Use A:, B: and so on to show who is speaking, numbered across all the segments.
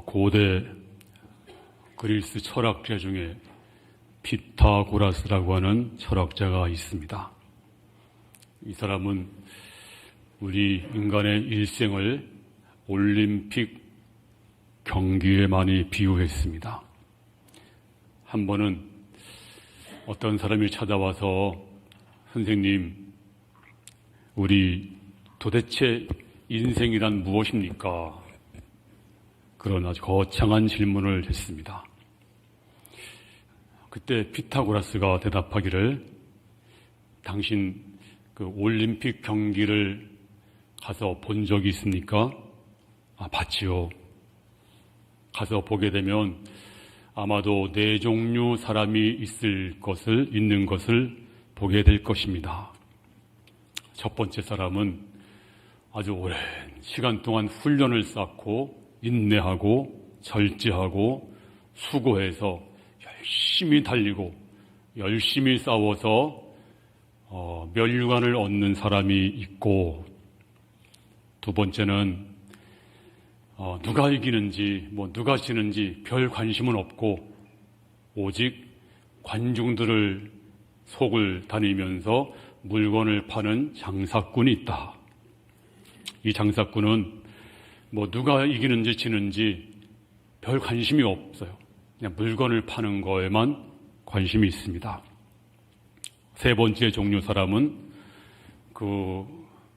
A: 고대 그리스 철학자 중에 피타고라스라고 하는 철학자가 있습니다. 이 사람은 우리 인간의 일생을 올림픽 경기에 많이 비유했습니다. 한 번은 어떤 사람이 찾아와서 선생님, 우리 도대체 인생이란 무엇입니까? 그런 아주 거창한 질문을 했습니다. 그때 피타고라스가 대답하기를, 당신 그 올림픽 경기를 가서 본 적이 있습니까? 봤지요. 가서 보게 되면 아마도 네 종류 사람이 있는 것을 보게 될 것입니다. 첫 번째 사람은 아주 오랜 시간 동안 훈련을 쌓고 인내하고 절제하고 수고해서 열심히 달리고 열심히 싸워서 멸류관을 얻는 사람이 있고, 두 번째는 누가 이기는지 누가 지는지 별 관심은 없고 오직 관중들을 속을 다니면서 물건을 파는 장사꾼이 있다. 이 장사꾼은 누가 이기는지 지는지 별 관심이 없어요. 그냥 물건을 파는 거에만 관심이 있습니다. 세 번째 종류 사람은 그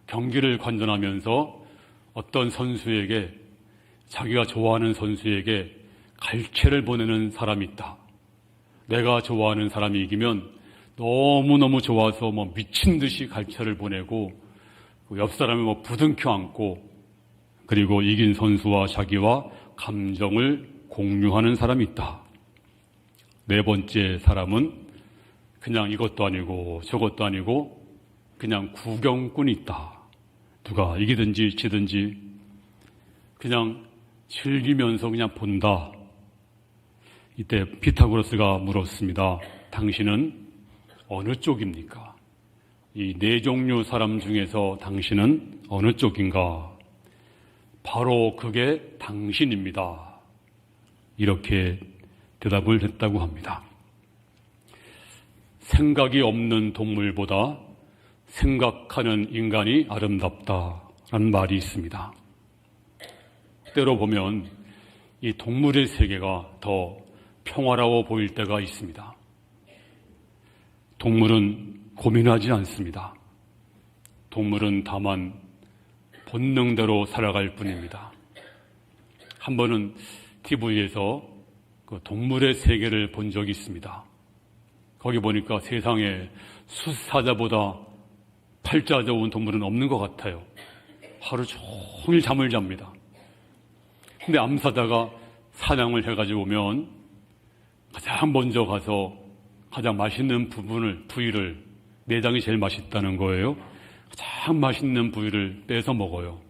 A: 경기를 관전하면서 어떤 선수에게, 자기가 좋아하는 선수에게 갈채를 보내는 사람이 있다. 내가 좋아하는 사람이 이기면 너무너무 좋아서 미친 듯이 갈채를 보내고 옆 사람을 부둥켜 안고, 그리고 이긴 선수와 자기와 감정을 공유하는 사람이 있다. 네 번째 사람은 그냥 이것도 아니고 저것도 아니고 그냥 구경꾼이 있다. 누가 이기든지 지든지 그냥 즐기면서 그냥 본다. 이때 피타고라스가 물었습니다. 당신은 어느 쪽입니까? 이 네 종류 사람 중에서 당신은 어느 쪽인가? 바로 그게 당신입니다. 이렇게 대답을 했다고 합니다. 생각이 없는 동물보다 생각하는 인간이 아름답다라는 말이 있습니다. 때로 보면 이 동물의 세계가 더 평화로워 보일 때가 있습니다. 동물은 고민하지 않습니다. 동물은 다만 본능대로 살아갈 뿐입니다. 한 번은 TV에서 그 동물의 세계를 본 적이 있습니다. 거기 보니까 세상에 숫사자보다 팔자 좋은 동물은 없는 것 같아요. 하루 종일 잠을 잡니다. 근데 암사자가 사냥을 해가지고 오면 가장 먼저 가서 가장 맛있는 부위를, 내장이 제일 맛있다는 거예요. 가장 맛있는 부위를 빼서 먹어요.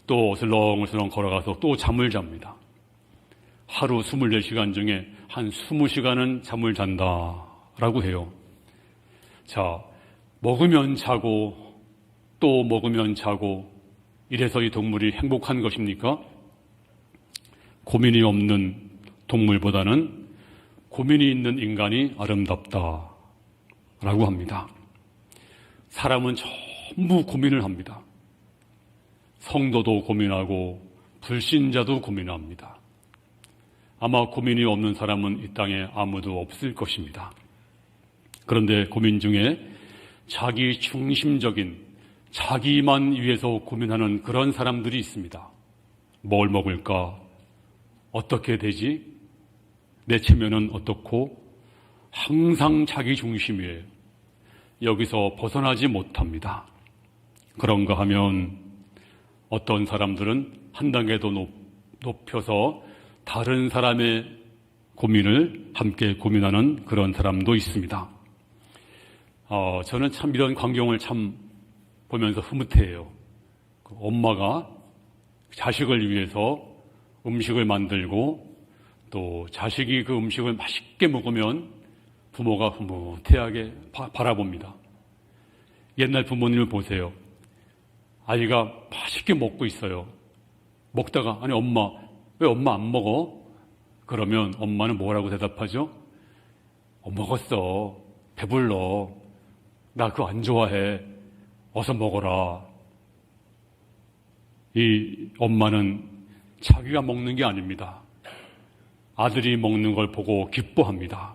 A: 또 슬렁슬렁 걸어가서 또 잠을 잡니다. 하루 24시간 중에 한 20시간은 잠을 잔다라고 해요. 자, 먹으면 자고 또 먹으면 자고 이래서 이 동물이 행복한 것입니까? 고민이 없는 동물보다는 고민이 있는 인간이 아름답다라고 합니다. 사람은 전부 고민을 합니다. 성도도 고민하고 불신자도 고민합니다. 아마 고민이 없는 사람은 이 땅에 아무도 없을 것입니다. 그런데 고민 중에 자기 중심적인, 자기만 위해서 고민하는 그런 사람들이 있습니다. 뭘 먹을까? 어떻게 되지? 내 체면은 어떻고? 항상 자기 중심이에요. 여기서 벗어나지 못합니다. 그런가 하면 어떤 사람들은 한 단계 더 높여서 다른 사람의 고민을 함께 고민하는 그런 사람도 있습니다. 저는 참 이런 광경을 참 보면서 흐뭇해요. 엄마가 자식을 위해서 음식을 만들고 또 자식이 그 음식을 맛있게 먹으면 부모가 흐뭇해하게 바라봅니다. 옛날 부모님을 보세요. 아이가 맛있게 먹고 있어요. 먹다가 아니 엄마 왜 엄마 안 먹어? 그러면 엄마는 뭐라고 대답하죠? 먹었어. 배불러. 나 그거 안 좋아해. 어서 먹어라. 이 엄마는 자기가 먹는 게 아닙니다. 아들이 먹는 걸 보고 기뻐합니다.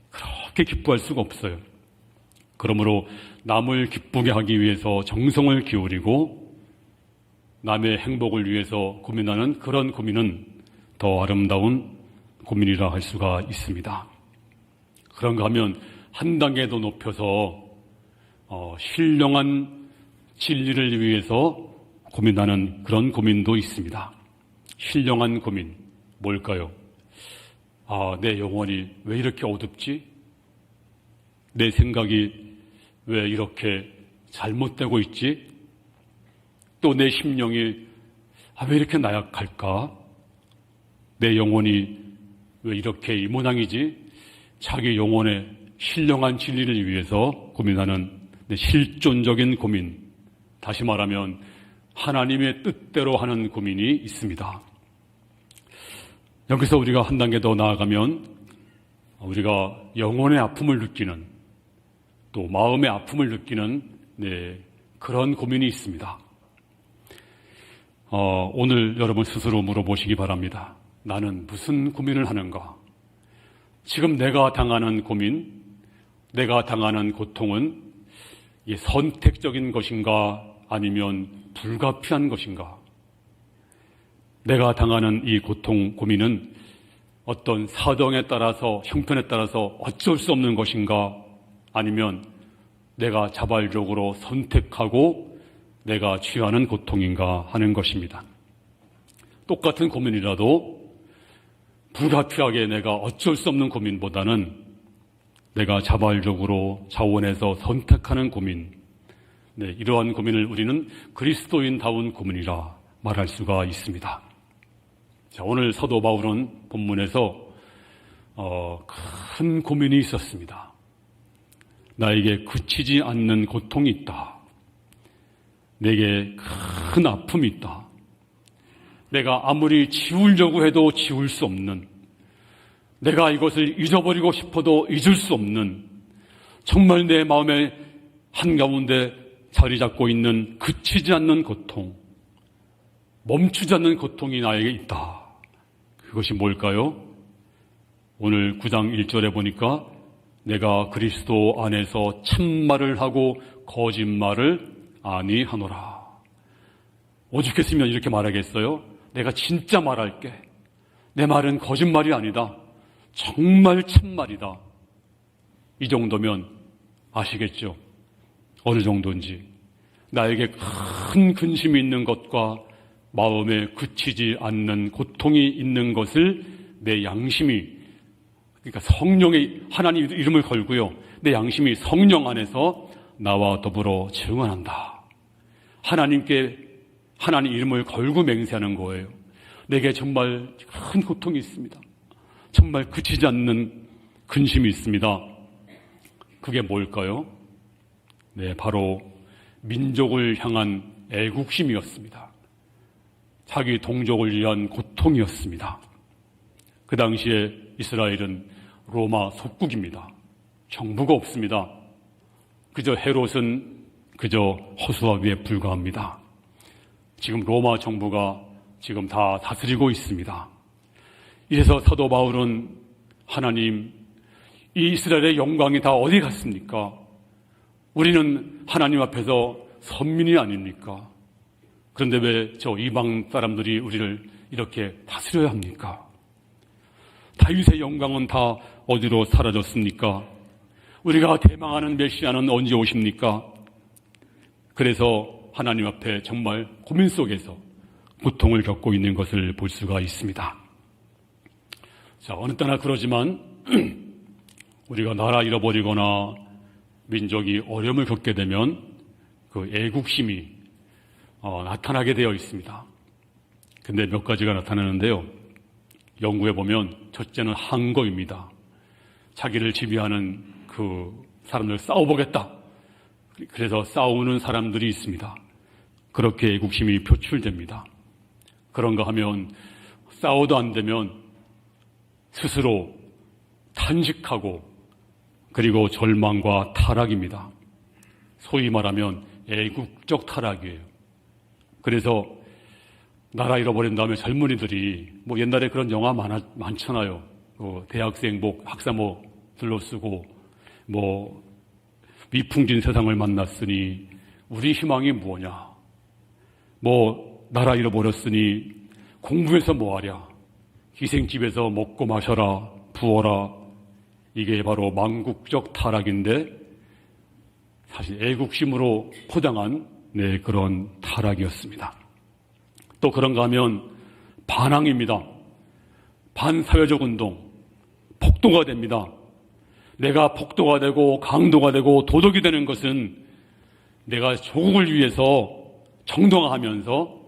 A: 그렇게 기뻐할 수가 없어요. 그러므로 남을 기쁘게 하기 위해서 정성을 기울이고 남의 행복을 위해서 고민하는 그런 고민은 더 아름다운 고민이라 할 수가 있습니다. 그런가 하면 한 단계 더 높여서 신령한 진리를 위해서 고민하는 그런 고민도 있습니다. 신령한 고민, 뭘까요? 내 영혼이 왜 이렇게 어둡지? 내 생각이 왜 이렇게 잘못되고 있지? 또 내 심령이 왜 이렇게 나약할까? 내 영혼이 왜 이렇게 이 모양이지? 자기 영혼의 신령한 진리를 위해서 고민하는 실존적인 고민, 다시 말하면 하나님의 뜻대로 하는 고민이 있습니다. 여기서 우리가 한 단계 더 나아가면 우리가 영혼의 아픔을 느끼는, 또 마음의 아픔을 느끼는 그런 고민이 있습니다. 오늘 여러분 스스로 물어보시기 바랍니다. 나는 무슨 고민을 하는가? 지금 내가 당하는 고민, 내가 당하는 고통은 선택적인 것인가 아니면 불가피한 것인가? 내가 당하는 이 고통, 고민은 어떤 사정에 따라서, 형편에 따라서 어쩔 수 없는 것인가 아니면 내가 자발적으로 선택하고 내가 취하는 고통인가 하는 것입니다. 똑같은 고민이라도 불가피하게 내가 어쩔 수 없는 고민보다는 내가 자발적으로 자원해서 선택하는 고민, 이러한 고민을 우리는 그리스도인다운 고민이라 말할 수가 있습니다. 자, 오늘 사도 바울은 본문에서 큰 고민이 있었습니다. 나에게 그치지 않는 고통이 있다. 내게 큰 아픔이 있다. 내가 아무리 지우려고 해도 지울 수 없는, 내가 이것을 잊어버리고 싶어도 잊을 수 없는, 정말 내 마음의 한가운데 자리 잡고 있는 그치지 않는 고통, 멈추지 않는 고통이 나에게 있다. 그것이 뭘까요? 오늘 9장 1절에 보니까 내가 그리스도 안에서 참말을 하고 거짓말을 아니하노라. 오죽했으면 이렇게 말하겠어요? 내가 진짜 말할게. 내 말은 거짓말이 아니다. 정말 참말이다. 이 정도면 아시겠죠? 어느 정도인지. 나에게 큰 근심이 있는 것과 마음에 그치지 않는 고통이 있는 것을 내 양심이, 그러니까 성령의, 하나님 이름을 걸고요, 내 양심이 성령 안에서 나와 더불어 증언한다. 하나님 이름을 걸고 맹세하는 거예요. 내게 정말 큰 고통이 있습니다. 정말 그치지 않는 근심이 있습니다. 그게 뭘까요? 바로 민족을 향한 애국심이었습니다. 자기 동족을 위한 고통이었습니다. 그 당시에 이스라엘은 로마 속국입니다. 정부가 없습니다. 그저 헤롯은 그저 허수아비에 불과합니다. 지금 로마 정부가 지금 다 다스리고 있습니다. 이래서 사도 바울은 하나님, 이 이스라엘의 영광이 다 어디 갔습니까? 우리는 하나님 앞에서 선민이 아닙니까? 그런데 왜 저 이방 사람들이 우리를 이렇게 다스려야 합니까? 다윗의 영광은 다 어디로 사라졌습니까? 우리가 대망하는 메시아는 언제 오십니까? 그래서 하나님 앞에 정말 고민 속에서 고통을 겪고 있는 것을 볼 수가 있습니다. 자, 어느 때나 그러지만 우리가 나라 잃어버리거나 민족이 어려움을 겪게 되면 그 애국심이 나타나게 되어 있습니다. 근데 몇 가지가 나타나는데요. 연구해 보면 첫째는 항거입니다. 자기를 지배하는 그 사람들 싸워보겠다. 그래서 싸우는 사람들이 있습니다. 그렇게 애국심이 표출됩니다. 그런가 하면 싸워도 안 되면 스스로 탄식하고 그리고 절망과 타락입니다. 소위 말하면 애국적 타락이에요. 그래서 나라 잃어버린 다음에 젊은이들이 뭐 옛날에 그런 영화 많잖아요. 대학생복, 학사모 둘러쓰고 뭐 미풍진 세상을 만났으니 우리 희망이 뭐냐. 뭐 나라 잃어버렸으니 공부해서 뭐하랴. 기생집에서 먹고 마셔라, 부어라. 이게 바로 망국적 타락인데 사실 애국심으로 포장한 그런 타락이었습니다. 또 그런가 하면 반항입니다. 반사회적 운동, 폭도가 됩니다. 내가 폭도가 되고 강도가 되고 도덕이 되는 것은 내가 조국을 위해서 정당화하면서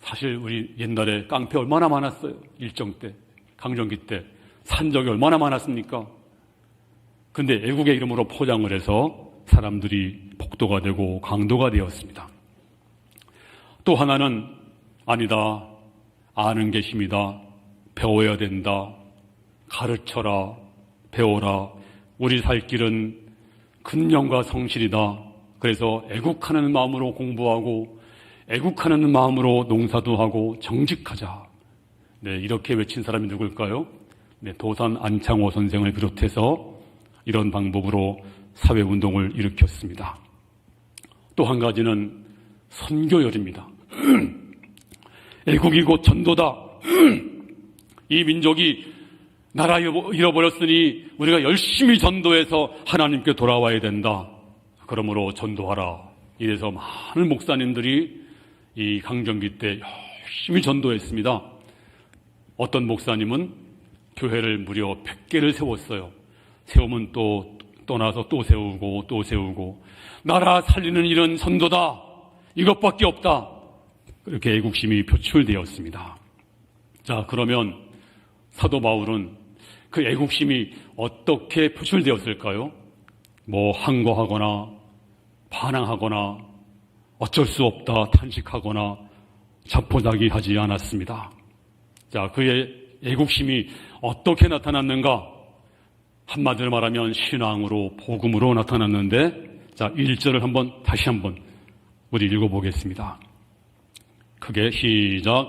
A: 사실 우리 옛날에 깡패 얼마나 많았어요. 일정 때, 강점기 때 산적이 얼마나 많았습니까? 근데 애국의 이름으로 포장을 해서 사람들이 폭도가 되고 강도가 되었습니다. 또 하나는 아니다. 아는 게 힘이다. 배워야 된다. 가르쳐라. 배워라. 우리 살 길은 근념과 성실이다. 그래서 애국하는 마음으로 공부하고 애국하는 마음으로 농사도 하고 정직하자. 이렇게 외친 사람이 누굴까요? 도산 안창호 선생을 비롯해서 이런 방법으로 사회운동을 일으켰습니다. 또 한 가지는 선교열입니다. 애국이고 전도다. 이 민족이 나라 잃어버렸으니 우리가 열심히 전도해서 하나님께 돌아와야 된다. 그러므로 전도하라. 이래서 많은 목사님들이 이 강점기 때 열심히 전도했습니다. 어떤 목사님은 교회를 무려 100개를 세웠어요. 세우면 또 떠나서 또 세우고 또 세우고 나라 살리는 일은 전도다. 이것밖에 없다. 그렇게 애국심이 표출되었습니다. 자, 그러면 사도 바울은 그 애국심이 어떻게 표출되었을까요? 뭐 항거하거나 반항하거나 어쩔 수 없다 탄식하거나 자포자기 하지 않았습니다. 자, 그의 애국심이 어떻게 나타났는가? 한마디로 말하면 신앙으로 복음으로 나타났는데, 자, 1절을 다시 한번 우리 읽어보겠습니다. 크게 시작.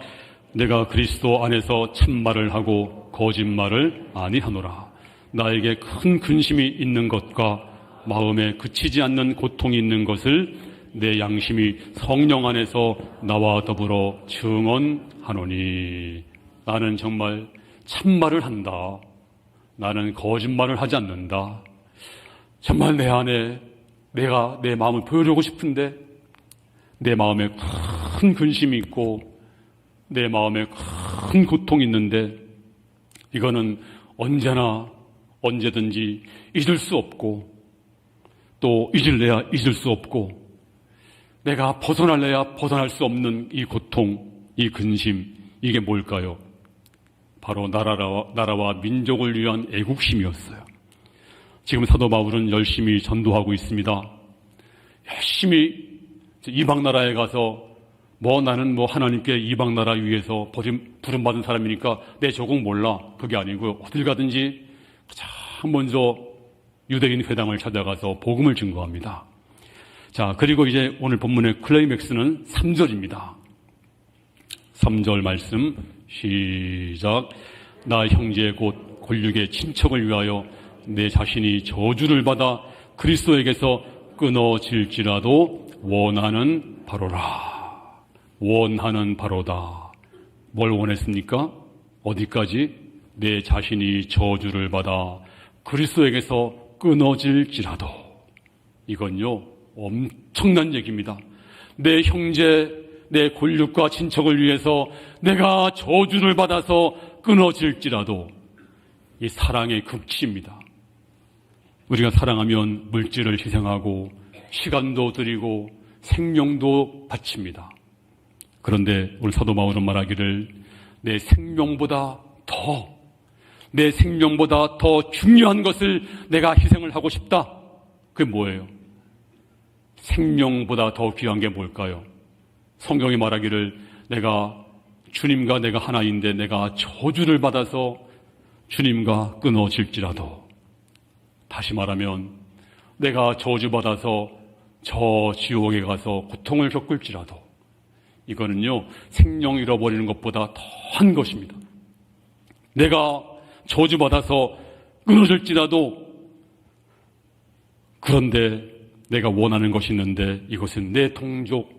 A: 내가 그리스도 안에서 참말을 하고 거짓말을 아니하노라. 나에게 큰 근심이 있는 것과 마음에 그치지 않는 고통이 있는 것을 내 양심이 성령 안에서 나와 더불어 증언하노니. 나는 정말 참말을 한다. 나는 거짓말을 하지 않는다. 정말 내 안에 내가 내 마음을 보여주고 싶은데 내 마음에 큰 근심이 있고 내 마음에 큰 고통이 있는데 이거는 언제나 언제든지 잊을 수 없고 또 잊을래야 잊을 수 없고 내가 벗어날래야 벗어날 수 없는 이 고통, 이 근심, 이게 뭘까요? 바로 나라와 민족을 위한 애국심이었어요. 지금 사도 바울은 열심히 전도하고 있습니다. 열심히 이방 나라에 가서 나는 하나님께 이방 나라 위해서 부름받은 사람이니까 내 조국 몰라. 그게 아니고 어딜 가든지 가장 먼저 유대인 회당을 찾아가서 복음을 증거합니다. 자, 그리고 이제 오늘 본문의 클라이맥스는 3절입니다. 3절 말씀 시작. 나 형제 곧 권력의 친척을 위하여 내 자신이 저주를 받아 그리스도에게서 끊어질지라도 원하는 바로라. 원하는 바로다. 뭘 원했습니까? 어디까지? 내 자신이 저주를 받아 그리스도에게서 끊어질지라도. 이건요 엄청난 얘기입니다. 내 형제, 내 권력과 친척을 위해서 내가 저주를 받아서 끊어질지라도. 이 사랑의 극치입니다. 우리가 사랑하면 물질을 희생하고 시간도 드리고 생명도 바칩니다. 그런데 오늘 사도 바울은 말하기를 내 생명보다 더 중요한 것을 내가 희생을 하고 싶다. 그게 뭐예요? 생명보다 더 귀한 게 뭘까요? 성경이 말하기를 내가 주님과 내가 하나인데 내가 저주를 받아서 주님과 끊어질지라도, 다시 말하면 내가 저주받아서 저 지옥에 가서 고통을 겪을지라도, 이거는요 생명 잃어버리는 것보다 더한 것입니다. 내가 저주받아서 끊어질지라도, 그런데 내가 원하는 것이 있는데 이것은 내 동족,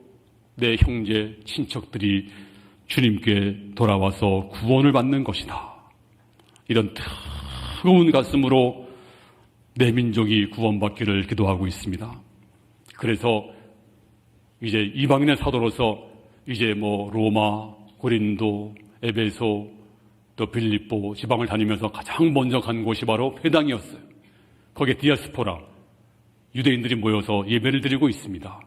A: 내 형제, 친척들이 주님께 돌아와서 구원을 받는 것이다. 이런 뜨거운 가슴으로 내 민족이 구원받기를 기도하고 있습니다. 그래서 이제 이방인의 사도로서 이제 로마, 고린도, 에베소, 또 빌립보 지방을 다니면서 가장 먼저 간 곳이 바로 회당이었어요. 거기에 디아스포라, 유대인들이 모여서 예배를 드리고 있습니다.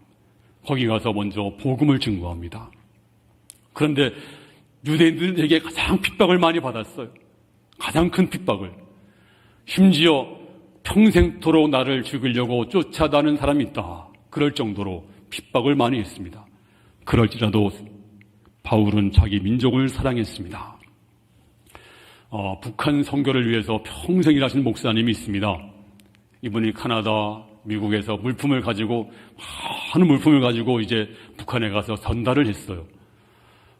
A: 거기 가서 먼저 복음을 증거합니다. 그런데 유대인들에게 가장 핍박을 많이 받았어요. 가장 큰 핍박을. 심지어 평생토록 나를 죽이려고 쫓아다니는 사람이 있다. 그럴 정도로 핍박을 많이 했습니다. 그럴지라도 바울은 자기 민족을 사랑했습니다. 북한 선교를 위해서 평생 일하신 목사님이 있습니다. 이분이 카나다, 미국에서 물품을 가지고, 많은 물품을 가지고 이제 북한에 가서 전달을 했어요.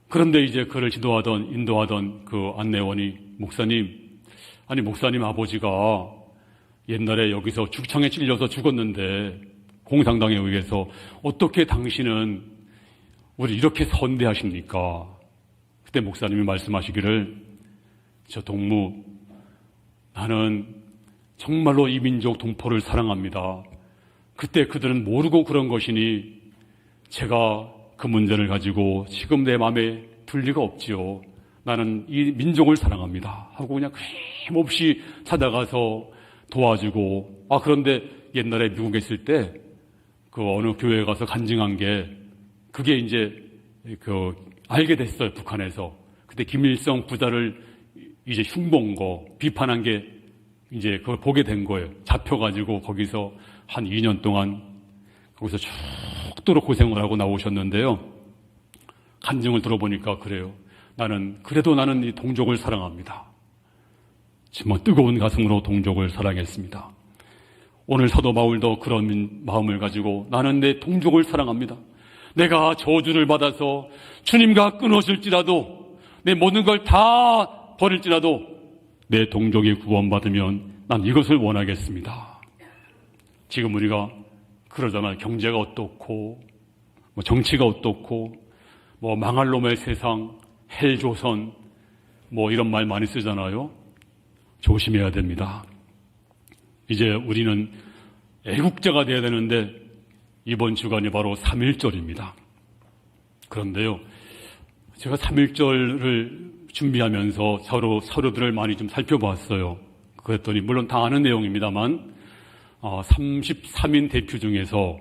A: 그런데 이제 그를 인도하던 그 안내원이, 목사님 아버지가 옛날에 여기서 죽창에 찔려서 죽었는데 공산당에 의해서 어떻게 당신은 우리 이렇게 선대하십니까? 그때 목사님이 말씀하시기를, 저 동무, 나는 정말로 이 민족 동포를 사랑합니다. 그때 그들은 모르고 그런 것이니 제가 그 문제를 가지고 지금 내 마음에 둘 리가 없지요. 나는 이 민족을 사랑합니다. 하고 그냥 힘없이 찾아가서 도와주고, 그런데 옛날에 미국에 있을 때 그 어느 교회에 가서 간증한 게, 그게 이제 알게 됐어요, 북한에서. 그때 김일성 부자를 이제 흉본 거, 비판한 게 이제 그걸 보게 된 거예요. 잡혀가지고 거기서 한 2년 동안 거기서 죽도록 고생을 하고 나오셨는데요. 간증을 들어보니까 그래요. 그래도 나는 이 동족을 사랑합니다. 정말 뜨거운 가슴으로 동족을 사랑했습니다. 오늘 사도 바울도 그런 마음을 가지고 나는 내 동족을 사랑합니다. 내가 저주를 받아서 주님과 끊어질지라도, 내 모든 걸 다 버릴지라도 내 동족이 구원받으면 난 이것을 원하겠습니다. 지금 우리가 그러잖아요. 경제가 어떻고, 정치가 어떻고, 망할 놈의 세상, 헬조선, 이런 말 많이 쓰잖아요. 조심해야 됩니다. 이제 우리는 애국자가 돼야 되는데 이번 주간이 바로 3.1절입니다. 그런데요, 제가 3.1절을 준비하면서 서류들을 많이 좀 살펴봤어요. 그랬더니 물론 다 아는 내용입니다만 33인 대표 중에서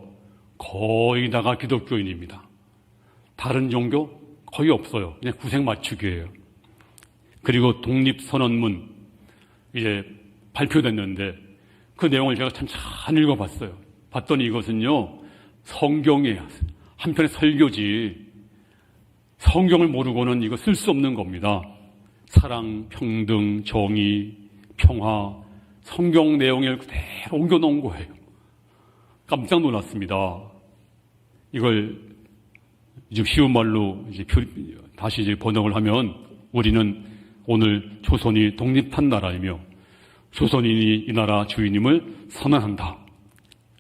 A: 거의 다가 기독교인입니다. 다른 종교 거의 없어요. 그냥 구색 맞추기예요. 그리고 독립선언문 이제 발표됐는데 그 내용을 제가 참 잘 읽어봤어요. 봤더니 이것은요, 성경이에요. 한편의 설교지. 성경을 모르고는 이거 쓸 수 없는 겁니다. 사랑, 평등, 정의, 평화, 성경 내용을 그대로 옮겨놓은 거예요. 깜짝 놀랐습니다. 이걸 이제 쉬운 말로 다시 번역을 하면, 우리는 오늘 조선이 독립한 나라이며 조선인이 이 나라 주인임을 선언한다.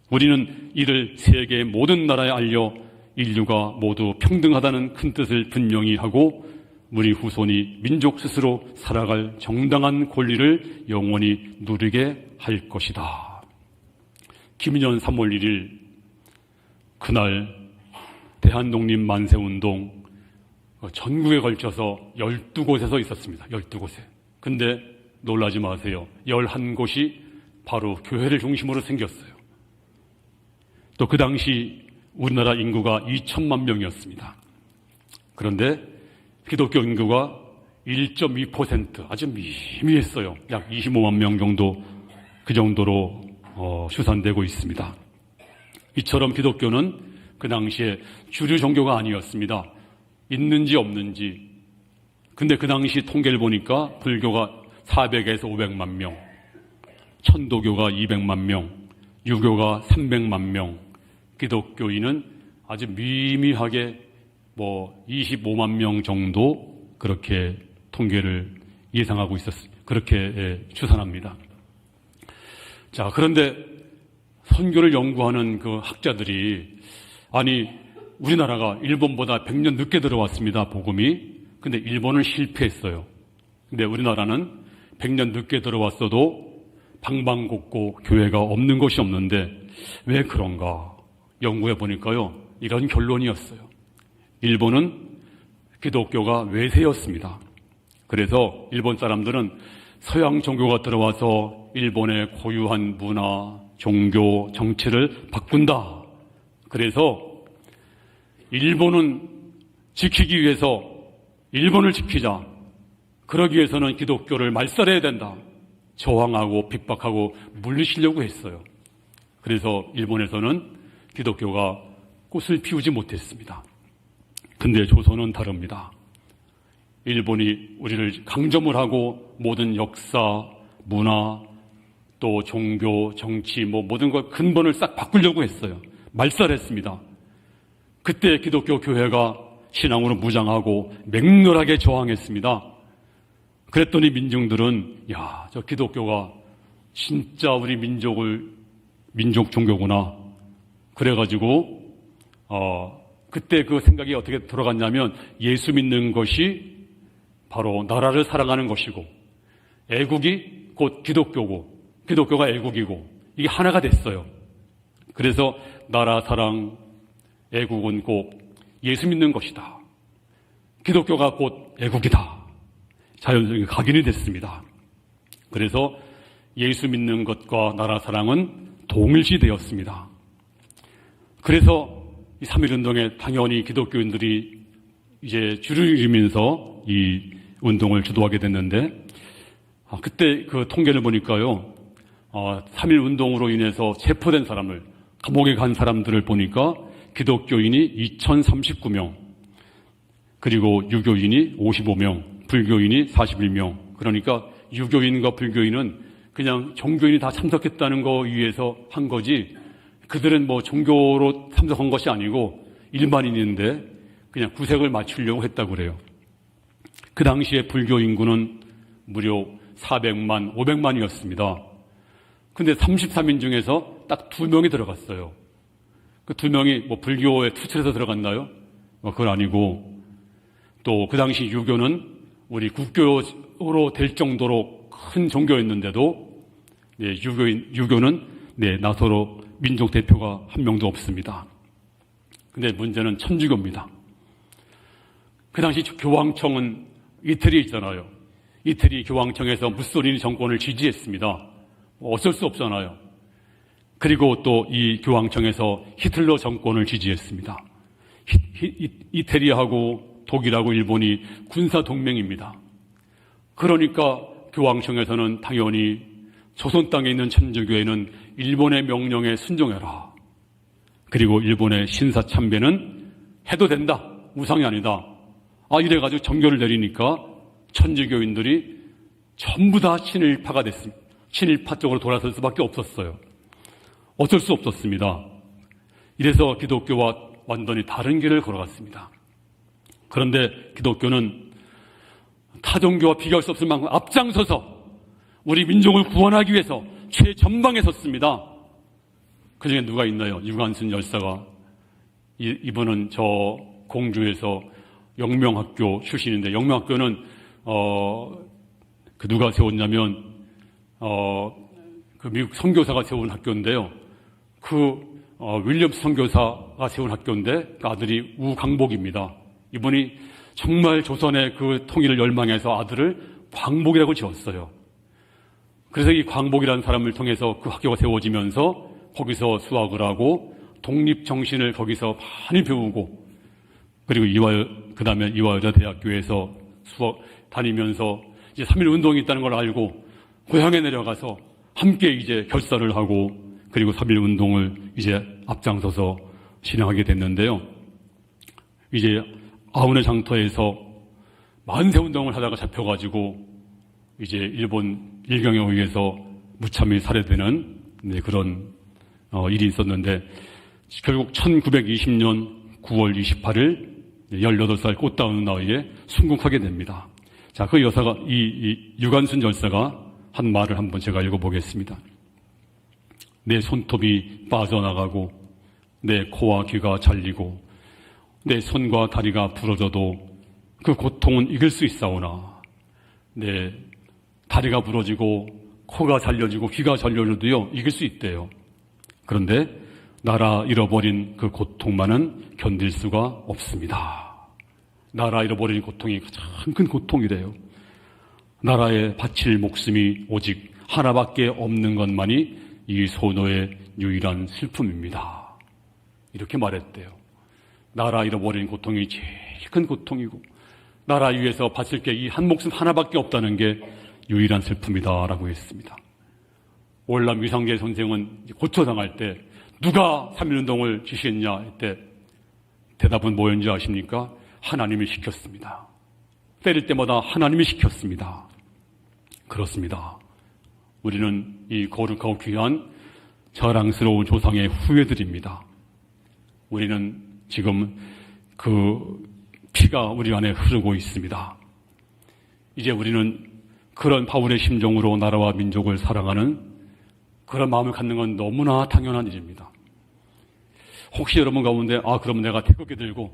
A: 우리는 이를 세계의 모든 나라에 알려 인류가 모두 평등하다는 큰 뜻을 분명히 하고 우리 후손이 민족 스스로 살아갈 정당한 권리를 영원히 누리게 할 것이다. 김인현 3월 1일 그날 대한독립 만세운동 전국에 걸쳐서 12곳에서 있었습니다. 12곳에. 근데 놀라지 마세요. 11곳이 바로 교회를 중심으로 생겼어요. 또 그 당시 우리나라 인구가 2천만 명이었습니다. 그런데 기독교 인구가 1.2%, 아주 미미했어요. 약 25만 명 정도, 그 정도로 추산되고 있습니다. 이처럼 기독교는 그 당시에 주류 종교가 아니었습니다. 있는지 없는지, 근데 그 당시 통계를 보니까 불교가 400에서 500만 명, 천도교가 200만 명, 유교가 300만 명, 기독교인은 아주 미미하게 25만 명 정도 그렇게 통계를 예상하고 그렇게 추산합니다. 자, 그런데 선교를 연구하는 그 학자들이 아니 우리나라가 일본보다 100년 늦게 들어왔습니다, 복음이. 근데 일본은 실패했어요. 근데 우리나라는 100년 늦게 들어왔어도 방방곡곡 교회가 없는 곳이 없는데 왜 그런가 연구해 보니까요, 이런 결론이었어요. 일본은 기독교가 외세였습니다. 그래서 일본 사람들은 서양 종교가 들어와서 일본의 고유한 문화, 종교, 정치를 바꾼다. 그래서 일본은 지키기 위해서 일본을 지키자. 그러기 위해서는 기독교를 말살해야 된다. 저항하고 핍박하고 물리시려고 했어요. 그래서 일본에서는 기독교가 꽃을 피우지 못했습니다. 근데 조선은 다릅니다. 일본이 우리를 강점을 하고 모든 역사, 문화, 또 종교, 정치, 모든 걸 근본을 싹 바꾸려고 했어요. 말살했습니다. 그때 기독교 교회가 신앙으로 무장하고 맹렬하게 저항했습니다. 그랬더니 민중들은 저 기독교가 진짜 우리 민족 종교구나. 그래가지고 그때 그 생각이 어떻게 돌아갔냐면 예수 믿는 것이 바로 나라를 사랑하는 것이고 애국이 곧 기독교고 기독교가 애국이고 이게 하나가 됐어요. 그래서 나라 사랑, 애국은 곧 예수 믿는 것이다. 기독교가 곧 애국이다. 자연스럽게 각인이 됐습니다. 그래서 예수 믿는 것과 나라 사랑은 동일시 되었습니다. 그래서 이 3.1운동에 당연히 기독교인들이 이제 줄을 이루면서 이 운동을 주도하게 됐는데 그때 그 통계를 보니까요, 3.1운동으로 인해서 체포된 사람을, 감옥에 간 사람들을 보니까 기독교인이 2039명, 그리고 유교인이 55명, 불교인이 41명. 그러니까 유교인과 불교인은 그냥 종교인이 다 참석했다는 거 위해서 한 거지 그들은 종교로 참석한 것이 아니고 일반인인데 그냥 구색을 맞추려고 했다고 그래요. 그 당시에 불교 인구는 무려 400만, 500만이었습니다. 근데 33인 중에서 딱 2명이 들어갔어요. 그 2명이 불교에 투철해서 들어갔나요? 그건 아니고, 또 그 당시 유교는 우리 국교로 될 정도로 큰 종교였는데도 유교는 나서로 민족 대표가 한 명도 없습니다. 근데 문제는 천주교입니다. 그 당시 교황청은 이태리에 있잖아요. 이태리 교황청에서 무솔리니 정권을 지지했습니다. 어쩔 수 없잖아요. 그리고 또 이 교황청에서 히틀러 정권을 지지했습니다. 이태리하고 독일하고 일본이 군사 동맹입니다. 그러니까 교황청에서는 당연히 조선 땅에 있는 천주교회는 일본의 명령에 순종해라. 그리고 일본의 신사참배는 해도 된다. 우상이 아니다. 이래가지고 정교를 내리니까 천주교인들이 전부 다 친일파가 됐습니다. 친일파 쪽으로 돌아설 수밖에 없었어요. 어쩔 수 없었습니다. 이래서 기독교와 완전히 다른 길을 걸어갔습니다. 그런데 기독교는 타종교와 비교할 수 없을 만큼 앞장서서 우리 민족을 구원하기 위해서 최전방에 섰습니다. 그 중에 누가 있나요? 유관순 열사가. 이분은 저 공주에서 영명학교 출신인데, 영명학교는 누가 세웠냐면 그 미국 선교사가 세운 학교인데요. 윌리엄스 선교사가 세운 학교인데 그 아들이 우광복입니다. 이분이 정말 조선의 그 통일을 열망해서 아들을 광복이라고 지었어요. 그래서 이 광복이라는 사람을 통해서 그 학교가 세워지면서 거기서 수학을 하고 독립정신을 거기서 많이 배우고, 그리고 그 다음에 이화여자대학교에서 수학 다니면서 이제 3.1 운동이 있다는 걸 알고 고향에 내려가서 함께 이제 결사를 하고, 그리고 3.1 운동을 이제 앞장서서 진행하게 됐는데요. 이제 아우네 장터에서 만세 운동을 하다가 잡혀가지고 이제 일본 일경에 의해서 무참히 살해되는 그런 일이 있었는데 결국 1920년 9월 28일 18살 꽃다운 나이에 순국하게 됩니다. 자, 그 여사가 이 유관순 열사가 한 말을 한번 제가 읽어보겠습니다. 내 손톱이 빠져나가고 내 코와 귀가 잘리고 내 손과 다리가 부러져도 그 고통은 이길 수 있사오나 내 다리가 부러지고 코가 잘려지고 귀가 잘려져도요 이길 수 있대요. 그런데 나라 잃어버린 그 고통만은 견딜 수가 없습니다. 나라 잃어버린 고통이 가장 큰 고통이래요. 나라에 바칠 목숨이 오직 하나밖에 없는 것만이 이 소노의 유일한 슬픔입니다. 이렇게 말했대요. 나라 잃어버린 고통이 제일 큰 고통이고 나라 위에서 바칠 게 이 한 목숨 하나밖에 없다는 게 유일한 슬픔이다라고 했습니다. 오일남 위상계 선생은 고초당할 때 누가 3.1운동을 지시했냐 했때 대답은 뭐였는지 아십니까? 하나님이 시켰습니다. 때릴 때마다 하나님이 시켰습니다. 그렇습니다. 우리는 이 거룩하고 귀한 자랑스러운 조상의 후예들입니다. 우리는 지금 그 피가 우리 안에 흐르고 있습니다. 이제 우리는 그런 바울의 심정으로 나라와 민족을 사랑하는 그런 마음을 갖는 건 너무나 당연한 일입니다. 혹시 여러분 가운데 그럼 내가 태극기 들고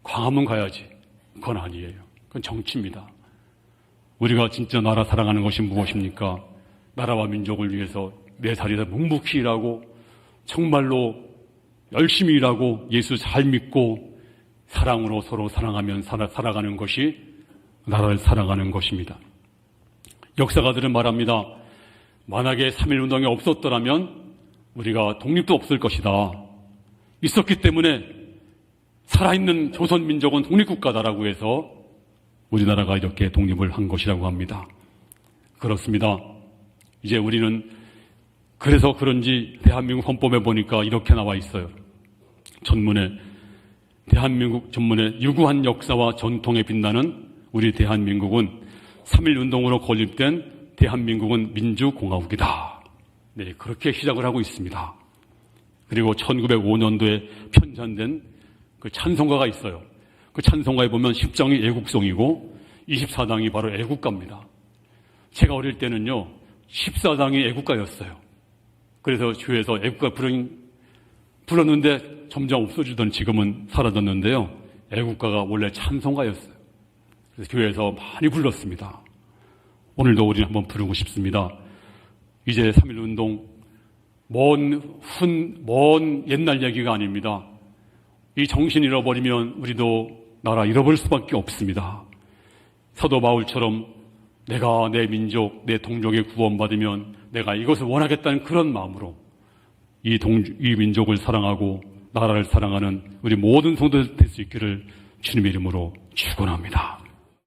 A: 광화문 가야지. 그건 아니에요. 그건 정치입니다. 우리가 진짜 나라 사랑하는 것이 무엇입니까? 나라와 민족을 위해서 내 자리에서 묵묵히 일하고 정말로 열심히 일하고 예수 잘 믿고 사랑으로 서로 사랑하며 살아가는 것이 나라를 사랑하는 것입니다. 역사가들은 말합니다. 만약에 3.1운동이 없었더라면 우리가 독립도 없을 것이다. 있었기 때문에 살아있는 조선민족은 독립국가다라고 해서 우리나라가 이렇게 독립을 한 것이라고 합니다. 그렇습니다. 이제 우리는 그래서 그런지 대한민국 헌법에 보니까 이렇게 나와 있어요. 전문에 대한민국 전문에 유구한 역사와 전통에 빛나는 우리 대한민국은 3.1운동으로 건립된 대한민국은 민주공화국이다. 네, 그렇게 시작을 하고 있습니다. 그리고 1905년도에 편찬된 그 찬송가가 있어요. 그 찬송가에 보면 10장이 애국송이고 24장이 바로 애국가입니다. 제가 어릴 때는요 14장이 애국가였어요. 그래서 교회에서 애국가 불렀는데 점점 없어지던 지금은 사라졌는데요. 애국가가 원래 찬송가였어요. 그래서 교회에서 많이 불렀습니다. 오늘도 우리는 한번 부르고 싶습니다. 이제 3.1운동 먼 옛날 얘기가 아닙니다. 이 정신 잃어버리면 우리도 나라 잃어버릴 수밖에 없습니다. 사도 바울처럼 내가 내 민족, 내 동족에 구원받으면 내가 이것을 원하겠다는 그런 마음으로 이 민족을 사랑하고 나라를 사랑하는 우리 모든 성도들 될 수 있기를 주님의 이름으로 축원합니다.